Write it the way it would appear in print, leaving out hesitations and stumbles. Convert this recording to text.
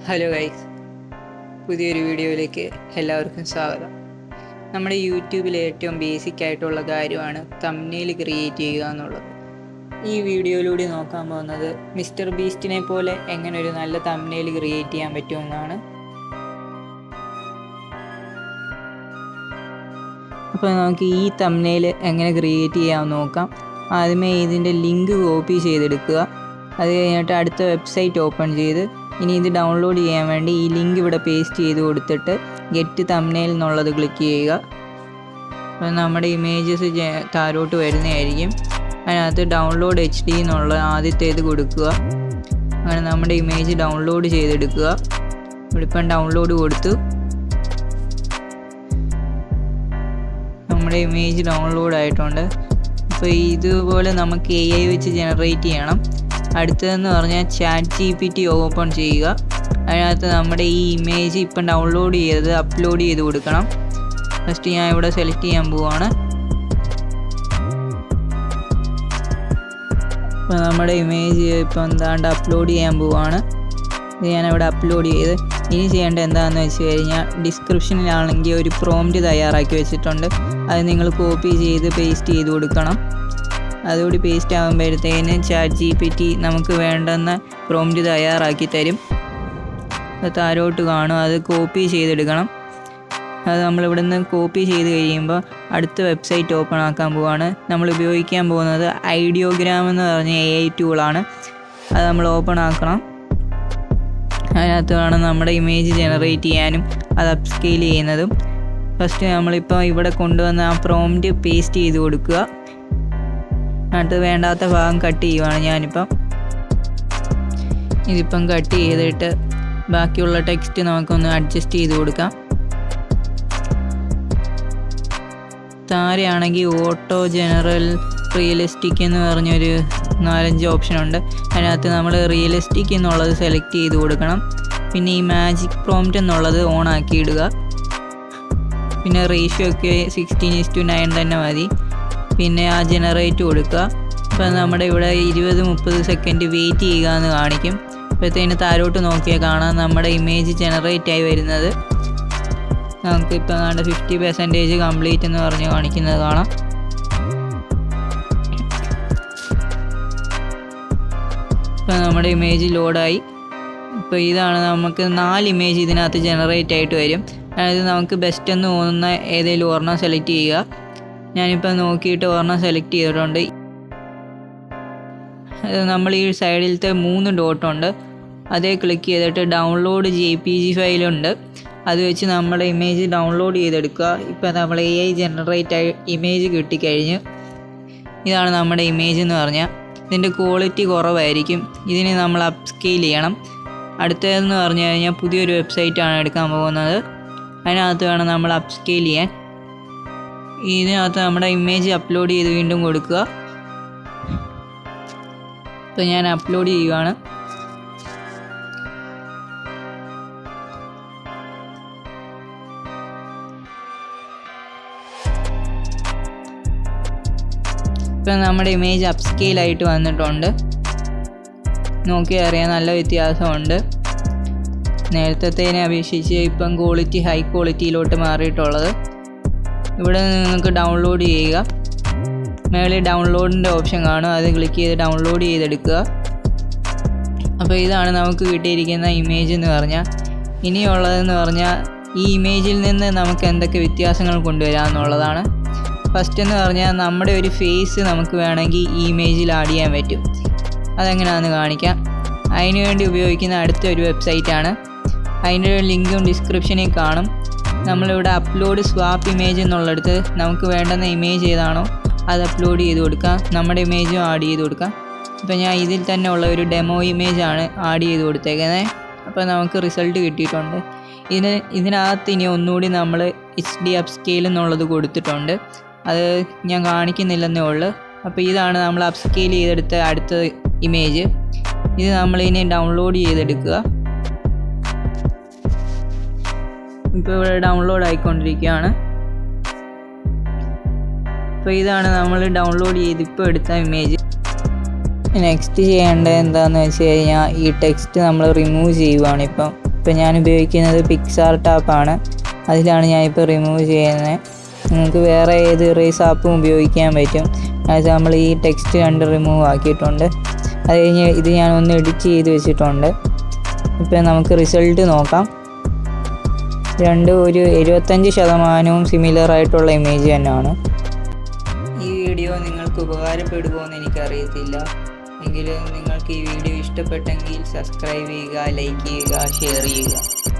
Hello guys, പുതിയൊരു വീഡിയോയിലേക്ക് എല്ലാവർക്കും സ്വാഗതം. നമ്മുടെ യൂട്യൂബിലെ ഏറ്റവും ബേസിക് ആയിട്ടുള്ള കാര്യമാണ് തംബ്നെയിൽ ക്രിയേറ്റ് ചെയ്യുക എന്നുള്ളത്. ഈ വീഡിയോയിലൂടെ നോക്കാൻ പോകുന്നത് മിസ്റ്റർ ബീസ്റ്റിനെ പോലെ എങ്ങനെ ഒരു നല്ല തംബ്നെയിൽ ക്രിയേറ്റ് ചെയ്യാൻ പറ്റുമെന്നാണ്. അപ്പോൾ നമുക്ക് ഈ തംബ്നെയിൽ എങ്ങനെ ക്രിയേറ്റ് ചെയ്യാമെന്ന് നോക്കാം. ആദ്യമേ ഇതിൻ്റെ ലിങ്ക് കോപ്പി ചെയ്തെടുക്കുക. അത് കഴിഞ്ഞിട്ട് അടുത്ത വെബ്സൈറ്റ് ഓപ്പൺ ചെയ്ത് ഇനി ഇത് ഡൗൺലോഡ് ചെയ്യാൻ വേണ്ടി ഈ ലിങ്ക് ഇവിടെ പേസ്റ്റ് ചെയ്ത് കൊടുത്തിട്ട് ഗെറ്റ് തംബ്നെയിൽ എന്നുള്ളത് ക്ലിക്ക് ചെയ്യുക. അപ്പോൾ നമ്മുടെ ഇമേജസ് താഴോട്ട് വരുന്നതായിരിക്കും. അതിനകത്ത് ഡൗൺലോഡ് HD എന്നുള്ള ആദ്യത്തേത് കൊടുക്കുക. അങ്ങനെ നമ്മുടെ ഇമേജ് ഡൗൺലോഡ് ചെയ്തെടുക്കുക. ഇവിടെ ഇപ്പം ഡൗൺലോഡ് കൊടുത്തു. നമ്മുടെ ഇമേജ് ഡൗൺലോഡ് ആയിട്ടുണ്ട്. അപ്പോൾ ഇതുപോലെ നമുക്ക് AI വെച്ച് ജനറേറ്റ് ചെയ്യണം. അടുത്തതെന്ന് പറഞ്ഞാൽ ChatGPT ഓപ്പൺ ചെയ്യുക. അതിനകത്ത് നമ്മുടെ ഈ ഇമേജ് ഇപ്പം ഡൗൺലോഡ് ചെയ്ത് അപ്ലോഡ് ചെയ്ത് കൊടുക്കണം. ഫസ്റ്റ് ഞാൻ ഇവിടെ സെലക്ട് ചെയ്യാൻ പോവാണ്. അപ്പോൾ നമ്മുടെ ഇമേജ് ഇപ്പം എന്താണ്ട് അപ്ലോഡ് ചെയ്യാൻ പോവാണ്. ഇത് ഞാനിവിടെ അപ്ലോഡ് ചെയ്ത് ഇനി ചെയ്യേണ്ടത് എന്താണെന്ന് വെച്ച് കഴിഞ്ഞാൽ ഡിസ്ക്രിപ്ഷനിലാണെങ്കിൽ ഒരു പ്രോംപ്റ്റ് തയ്യാറാക്കി വെച്ചിട്ടുണ്ട്. അത് നിങ്ങൾ കോപ്പി ചെയ്ത് പേസ്റ്റ് ചെയ്ത് കൊടുക്കണം. അതുകൂടി പേസ്റ്റ് ആകുമ്പോഴത്തേന് ChatGPT നമുക്ക് വേണ്ടുന്ന പ്രോംപ്റ്റ് തയ്യാറാക്കി തരും. അത് താഴോട്ട് കാണും. അത് കോപ്പി ചെയ്തെടുക്കണം. അത് നമ്മളിവിടെ നിന്ന് കോപ്പി ചെയ്ത് കഴിയുമ്പോൾ അടുത്ത വെബ്സൈറ്റ് ഓപ്പൺ ആക്കാൻ പോവാണ്. നമ്മൾ ഉപയോഗിക്കാൻ പോകുന്നത് ഐഡിയോഗ്രാം എന്ന് പറഞ്ഞ AI ടൂളാണ്. അത് നമ്മൾ ഓപ്പൺ ആക്കണം. അതിനകത്ത് വേണം നമ്മുടെ ഇമേജ് ജനറേറ്റ് ചെയ്യാനും അത് അപ്സ്കെയിൽ ചെയ്യുന്നതും. ഫസ്റ്റ് നമ്മളിപ്പോൾ ഇവിടെ കൊണ്ടുവന്ന ആ പ്രോംപ്റ്റ് പേസ്റ്റ് ചെയ്ത് കൊടുക്കുക. എന്നിട്ട് വേണ്ടാത്ത ഭാഗം കട്ട് ചെയ്യുവാണ് ഞാനിപ്പം. ഇതിപ്പം കട്ട് ചെയ്തിട്ട് ബാക്കിയുള്ള ടെക്സ്റ്റ് നമുക്കൊന്ന് അഡ്ജസ്റ്റ് ചെയ്ത് കൊടുക്കാം. താഴെയാണെങ്കിൽ ഓട്ടോ ജനറൽ റിയലിസ്റ്റിക് എന്ന് പറഞ്ഞൊരു 4-5 ഓപ്ഷൻ ഉണ്ട്. അതിനകത്ത് നമ്മൾ റിയലിസ്റ്റിക് എന്നുള്ളത് സെലക്ട് ചെയ്ത് കൊടുക്കണം. പിന്നെ ഈ മാജിക് പ്രോംപ്റ്റ് എന്നുള്ളത് ഓൺ ആക്കി ഇടുക. പിന്നെ റേഷ്യോ ഒക്കെ 16:9 തന്നെ മതി. പിന്നെ ആ ജനറേറ്റ് കൊടുക്കുക. അപ്പോൾ നമ്മുടെ ഇവിടെ 20-30 സെക്കൻഡ് വെയിറ്റ് ചെയ്യുക എന്ന് കാണിക്കും. അപ്പോഴത്തേന് താഴോട്ട് നോക്കിയാൽ കാണാം നമ്മുടെ ഇമേജ് ജനറേറ്റ് ആയി വരുന്നത്. നമുക്കിപ്പോൾ 50% കംപ്ലീറ്റ് എന്ന് പറഞ്ഞ് കാണിക്കുന്നത് കാണാം. ഇപ്പോൾ നമ്മുടെ ഇമേജ് ലോഡായി. ഇപ്പോൾ ഇതാണ് നമുക്ക് 4 ഇമേജ് ഇതിനകത്ത് ജനറേറ്റ് ആയിട്ട് വരും. അതായത് നമുക്ക് ബെസ്റ്റ് എന്ന് തോന്നുന്ന ഏതെങ്കിലും ഒരെണ്ണം സെലക്ട് ചെയ്യുക. ഞാനിപ്പോൾ നോക്കിയിട്ട് ഒരെണ്ണം സെലക്ട് ചെയ്തിട്ടുണ്ട്. നമ്മൾ ഈ സൈഡിലത്തെ 3 ഡോട്ടുണ്ട്. അതേ ക്ലിക്ക് ചെയ്തിട്ട് ഡൗൺലോഡ് JPG ഫയലുണ്ട്. അത് വെച്ച് നമ്മുടെ ഇമേജ് ഡൗൺലോഡ് ചെയ്തെടുക്കുക. ഇപ്പോൾ നമ്മൾ AI ജനറേറ്റ് ആയി ഇമേജ് കിട്ടിക്കഴിഞ്ഞ് ഇതാണ് നമ്മുടെ ഇമേജ് എന്ന് പറഞ്ഞാൽ. ഇതിൻ്റെ ക്വാളിറ്റി കുറവായിരിക്കും. ഇതിനെ നമ്മൾ അപ്സ്കെയിൽ ചെയ്യണം. അടുത്തതെന്ന് പറഞ്ഞു കഴിഞ്ഞാൽ പുതിയൊരു വെബ്സൈറ്റാണ് എടുക്കാൻ പോകുന്നത്. അതിനകത്ത് വേണം നമ്മൾ അപ്സ്കെയിൽ ചെയ്യാൻ. ഇതിനകത്ത് നമ്മുടെ ഇമേജ് അപ്ലോഡ് ചെയ്ത് വീണ്ടും കൊടുക്കുക. ഇപ്പോൾ ഞാൻ അപ്ലോഡ് ചെയ്യുകയാണ്. ഇപ്പം നമ്മുടെ ഇമേജ് അപ്സ്കെയിലായിട്ട് വന്നിട്ടുണ്ട്. നോക്കിയാൽ അറിയാം നല്ല വ്യത്യാസമുണ്ട്. നേരത്തേനെ അപേക്ഷിച്ച് ഇപ്പം ക്വാളിറ്റി ഹൈ ക്വാളിറ്റിയിലോട്ട് മാറിയിട്ടുള്ളത്. ഇവിടെ നിങ്ങൾക്ക് ഡൗൺലോഡ് ചെയ്യുക. മേളിൽ ഡൗൺലോഡിൻ്റെ ഓപ്ഷൻ കാണും. അത് ക്ലിക്ക് ചെയ്ത് ഡൗൺലോഡ് ചെയ്തെടുക്കുക. അപ്പോൾ ഇതാണ് നമുക്ക് കിട്ടിയിരിക്കുന്ന ഇമേജ് എന്ന് പറഞ്ഞാൽ. ഇനിയുള്ളതെന്ന് പറഞ്ഞാൽ ഈ ഇമേജിൽ നിന്ന് നമുക്ക് എന്തൊക്കെ വ്യത്യാസങ്ങൾ കൊണ്ടുവരാം എന്നുള്ളതാണ്. ഫസ്റ്റ് എന്ന് പറഞ്ഞാൽ നമ്മുടെ ഒരു ഫേസ് നമുക്ക് വേണമെങ്കിൽ ഈ ഇമേജിൽ ആഡ് ചെയ്യാൻ പറ്റും. അതെങ്ങനെയാണെന്ന് കാണിക്കാം. അതിനു വേണ്ടി ഉപയോഗിക്കുന്ന അടുത്തൊരു വെബ്സൈറ്റാണ്. അതിൻ്റെ ലിങ്കും ഡിസ്ക്രിപ്ഷനിൽ കാണും. നമ്മളിവിടെ അപ്ലോഡ് സ്വാപ്പ് ഇമേജ് എന്നുള്ളിടത്ത് നമുക്ക് വേണ്ടുന്ന ഇമേജ് ഏതാണോ അത് അപ്ലോഡ് ചെയ്ത് കൊടുക്കാം. നമ്മുടെ ഇമേജും ആഡ് ചെയ്ത് കൊടുക്കാം. ഇപ്പോൾ ഞാൻ ഇതിൽ തന്നെ ഉള്ള ഒരു ഡെമോ ഇമേജാണ് ആഡ് ചെയ്ത് കൊടുത്തേക്കുന്നത്. അപ്പോൾ നമുക്ക് റിസൾട്ട് കിട്ടിയിട്ടുണ്ട്. ഇതിനകത്ത് ഇനി ഒന്നുകൂടി നമ്മൾ HD അപ്സ്കെയിൽ എന്നുള്ളത് കൊടുത്തിട്ടുണ്ട്. അത് ഞാൻ കാണിക്കുന്നില്ലെന്നേ ഉള്ളൂ. അപ്പോൾ ഇതാണ് നമ്മൾ അപ്സ്കെയിൽ ചെയ്തെടുത്ത അടുത്ത ഇമേജ്. ഇത് നമ്മളിനി ഡൗൺലോഡ് ചെയ്തെടുക്കുക. ഇപ്പോൾ ഇവിടെ ഡൗൺലോഡ് ആയിക്കൊണ്ടിരിക്കുകയാണ്. അപ്പോൾ ഇതാണ് നമ്മൾ ഡൗൺലോഡ് ചെയ്ത് ഇപ്പോൾ എടുത്ത ഇമേജ്. നെക്സ്റ്റ് ചെയ്യേണ്ടത് എന്താണെന്ന് വെച്ച് കഴിഞ്ഞാൽ ഈ ടെക്സ്റ്റ് നമ്മൾ റിമൂവ് ചെയ്യുവാണ്. ഇപ്പം ഇപ്പം ഞാൻ ഉപയോഗിക്കുന്നത് പിക്സാർട്ട് ആപ്പാണ്. അതിലാണ് ഞാനിപ്പോൾ റിമൂവ് ചെയ്യുന്നത്. നിങ്ങൾക്ക് വേറെ ഏത് ഇറേസ് ആപ്പും ഉപയോഗിക്കാൻ പറ്റും. അത് നമ്മൾ ഈ ടെക്സ്റ്റ് കണ്ട് റിമൂവ് ആക്കിയിട്ടുണ്ട്. അത് കഴിഞ്ഞ് ഇത് ഞാൻ ഒന്ന് എഡിറ്റ് ചെയ്ത് വെച്ചിട്ടുണ്ട്. ഇപ്പം നമുക്ക് റിസൾട്ട് നോക്കാം. രണ്ടും ഒരു 75% സിമിലർ ആയിട്ടുള്ള ഇമേജ് തന്നെയാണ്. ഈ വീഡിയോ നിങ്ങൾക്ക് ഉപകാരപ്പെടുമോ എന്ന് എനിക്കറിയത്തില്ല. എങ്കിലും നിങ്ങൾക്ക് ഈ വീഡിയോ ഇഷ്ടപ്പെട്ടെങ്കിൽ സബ്സ്ക്രൈബ് ചെയ്യുക, ലൈക്ക് ചെയ്യുക, ഷെയർ ചെയ്യുക.